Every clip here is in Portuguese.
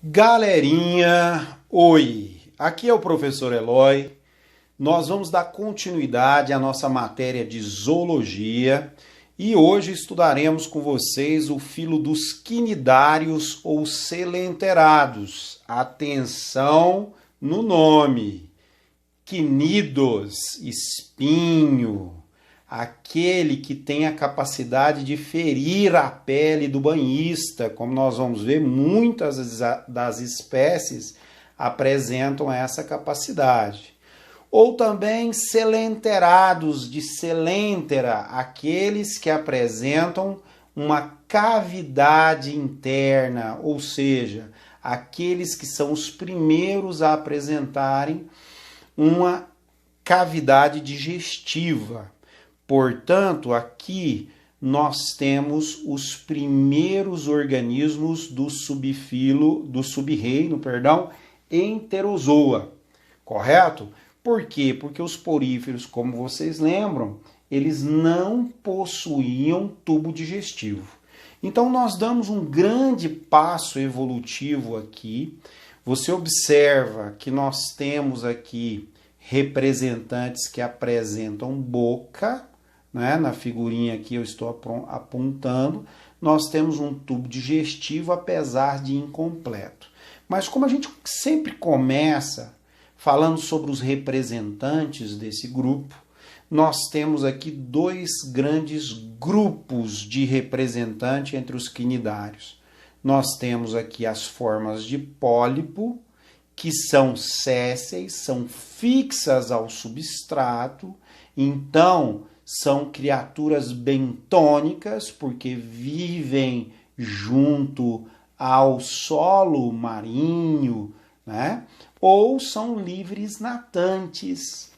Galerinha, oi! Aqui é o professor Eloy. Nós vamos dar continuidade à nossa matéria de zoologia e hoje estudaremos com vocês o filo dos quinidários ou selenterados. Atenção no nome: quinidos, espinho, aquele que tem a capacidade de ferir a pele do banhista. Como nós vamos ver, muitas das espécies apresentam essa capacidade. Ou também selenterados de selentera, aqueles que apresentam uma cavidade interna, ou seja, aqueles que são os primeiros a apresentarem uma cavidade digestiva. Portanto, aqui nós temos os primeiros organismos do sub-reino, Enterozoa, correto? Por quê? Porque os poríferos, como vocês lembram, eles não possuíam tubo digestivo. Então nós damos um grande passo evolutivo aqui. Você observa que nós temos aqui representantes que apresentam boca, né? Na figurinha aqui eu estou apontando, nós temos um tubo digestivo, apesar de incompleto. Mas como a gente sempre começa falando sobre os representantes desse grupo, nós temos aqui dois grandes grupos de representantes entre os quinidários. Nós temos aqui as formas de pólipo, que são sésseis, são fixas ao substrato, então são criaturas bentônicas, porque vivem junto ao solo marinho, né? Ou são livres natantes,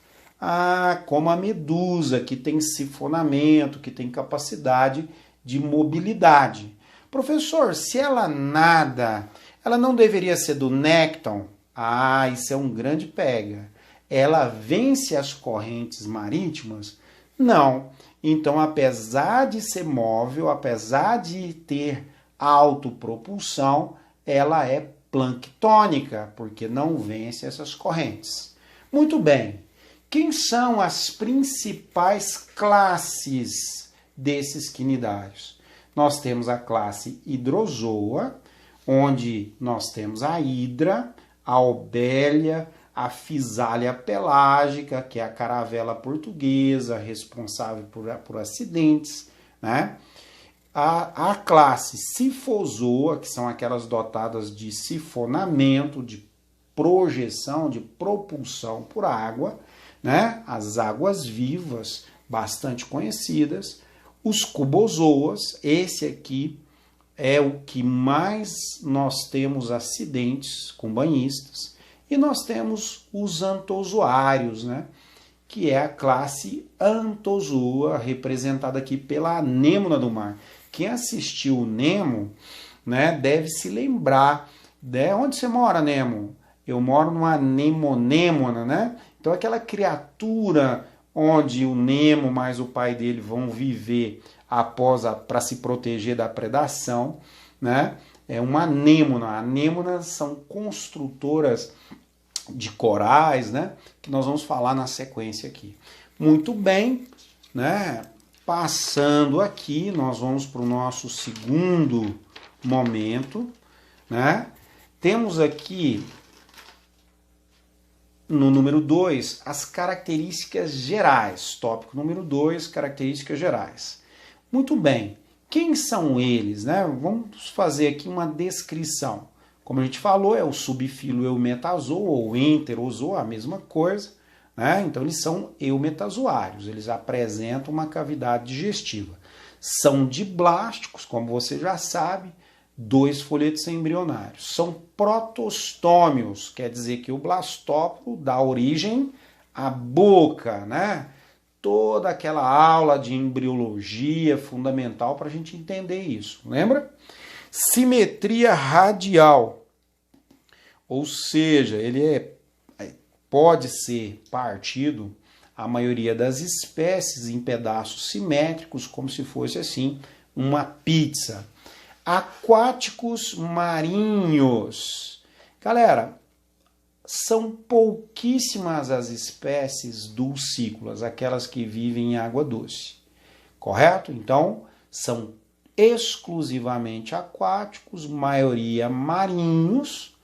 como a medusa, que tem sifonamento, que tem capacidade de mobilidade. Professor, se ela nada, ela não deveria ser do nécton? Isso é um grande pega. Ela vence as correntes marítimas? Não. Então, apesar de ser móvel, apesar de ter autopropulsão, ela é planctônica, porque não vence essas correntes. Muito bem. Quem são as principais classes desses quinidários? Nós temos a classe hidrozoa, onde nós temos a hidra, a obélia, a fisália pelágica, que é a caravela portuguesa, responsável por acidentes, né? A classe sifozoa, que são aquelas dotadas de sifonamento, de projeção, de propulsão por água, né? As águas vivas, bastante conhecidas. Os cubozoas, esse aqui é o que mais nós temos acidentes com banhistas. E nós temos os antozoários, né? Que é a classe antozoa, representada aqui pela anêmona do mar. Quem assistiu o Nemo, né, deve se lembrar. Onde você mora, Nemo? Eu moro numa anemonêmona, né? Então, aquela criatura onde o Nemo mais o pai dele vão viver para se proteger da predação, né? É uma anêmona. Anêmonas são construtoras de corais, né? Que nós vamos falar na sequência aqui. Muito bem, né? Passando aqui, nós vamos para o nosso segundo momento, né? Temos aqui no número 2 as características gerais. Tópico número 2, características gerais. Muito bem. Quem são eles, né? Vamos fazer aqui uma descrição. Como a gente falou, é o subfilo eumetazoa ou enterozoa, a mesma coisa, né? Então eles são eumetazoários, eles apresentam uma cavidade digestiva. São diblásticos, como você já sabe, 2 folhetos embrionários. São protostômios, quer dizer que o blastóporo dá origem à boca, né? Toda aquela aula de embriologia fundamental para a gente entender isso, lembra? Simetria radial, ou seja, ele pode ser partido, a maioria das espécies, em pedaços simétricos, como se fosse assim uma pizza. Aquáticos marinhos. Galera, são pouquíssimas as espécies dulcícolas, aquelas que vivem em água doce, correto? Então, são exclusivamente aquáticos, maioria marinhos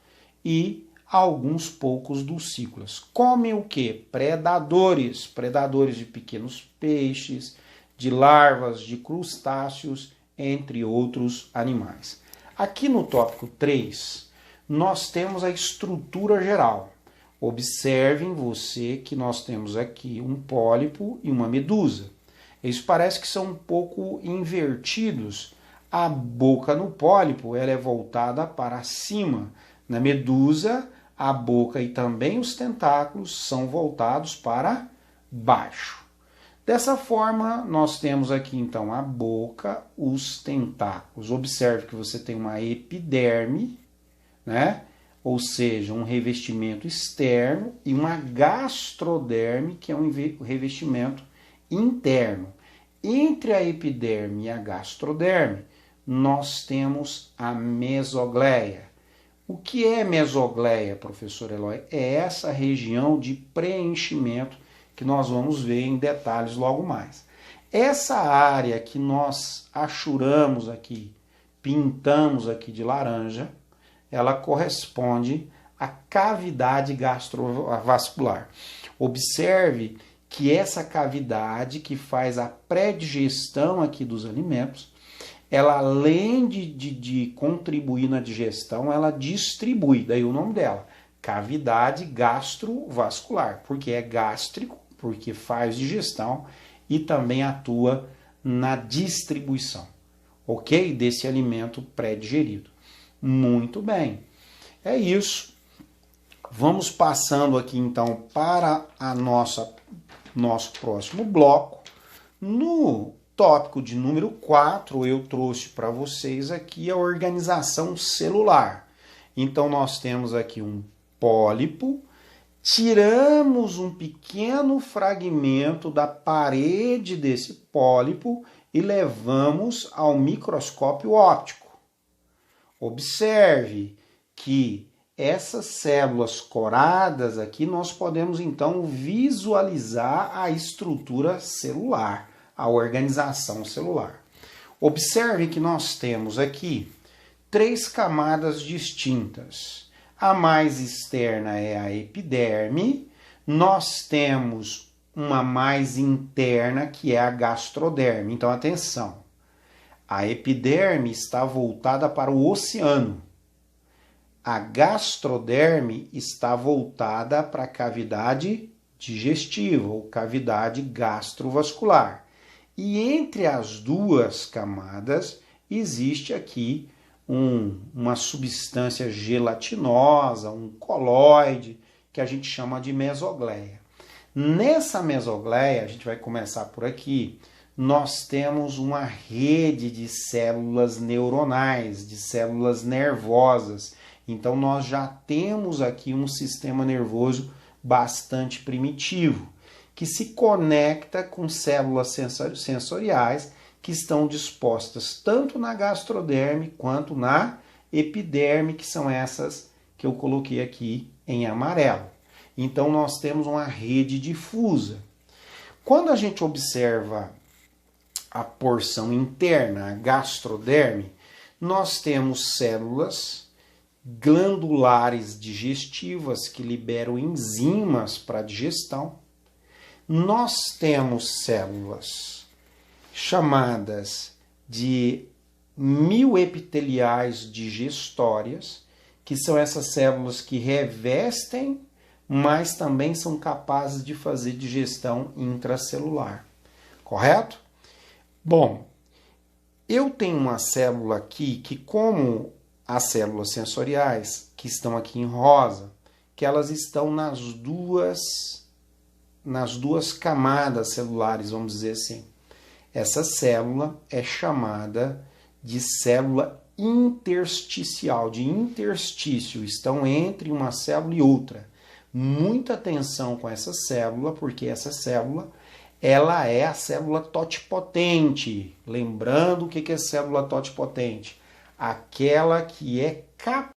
e alguns poucos dulcícolas. Comem o quê? Predadores, predadores de pequenos peixes, de larvas, de crustáceos, entre outros animais. Aqui no tópico 3, nós temos a estrutura geral. Observem você que nós temos aqui um pólipo e uma medusa. Eles parecem que são um pouco invertidos. A boca no pólipo ela é voltada para cima. Na medusa, a boca e também os tentáculos são voltados para baixo. Dessa forma, nós temos aqui então a boca, os tentáculos. Observe que você tem uma epiderme, né? Ou seja, um revestimento externo, e uma gastroderme, que é um revestimento interno. Entre a epiderme e a gastroderme, nós temos a mesogleia. O que é mesogleia, professor Eloy? É essa região de preenchimento que nós vamos ver em detalhes logo mais. Essa área que nós achuramos aqui, pintamos aqui de laranja, ela corresponde à cavidade gastrovascular. Observe que essa cavidade que faz a pré-digestão aqui dos alimentos, ela além de contribuir na digestão, ela distribui, daí o nome dela, cavidade gastrovascular, porque é gástrico, porque faz digestão e também atua na distribuição, ok? Desse alimento pré-digerido. Muito bem, é isso. Vamos passando aqui então para a nosso próximo bloco. No tópico de número 4, eu trouxe para vocês aqui a organização celular. Então nós temos aqui um pólipo, tiramos um pequeno fragmento da parede desse pólipo e levamos ao microscópio óptico. Observe que essas células coradas aqui nós podemos então visualizar a estrutura celular, a organização celular. Observe que nós temos aqui 3 camadas distintas. A mais externa é a epiderme, nós temos uma mais interna que é a gastroderme. Então, atenção, a epiderme está voltada para o oceano, a gastroderme está voltada para a cavidade digestiva ou cavidade gastrovascular. E entre as duas camadas existe aqui uma substância gelatinosa, um colóide, que a gente chama de mesogleia. Nessa mesogleia, a gente vai começar por aqui, nós temos uma rede de células neuronais, de células nervosas. Então, nós já temos aqui um sistema nervoso bastante primitivo, que se conecta com células sensoriais que estão dispostas tanto na gastroderme quanto na epiderme, que são essas que eu coloquei aqui em amarelo. Então, nós temos uma rede difusa. Quando a gente observa a porção interna, a gastroderme, nós temos células glandulares digestivas que liberam enzimas para a digestão. Nós temos células chamadas de mioepiteliais digestórias, que são essas células que revestem, mas também são capazes de fazer digestão intracelular. Correto? Bom, eu tenho uma célula aqui que, como as células sensoriais, que estão aqui em rosa, que elas estão nas duas camadas celulares, vamos dizer assim. Essa célula é chamada de célula intersticial, de interstício, estão entre uma célula e outra. Muita atenção com essa célula, porque essa célula ela é a célula totipotente. Lembrando o que é célula totipotente? aquela que é capaz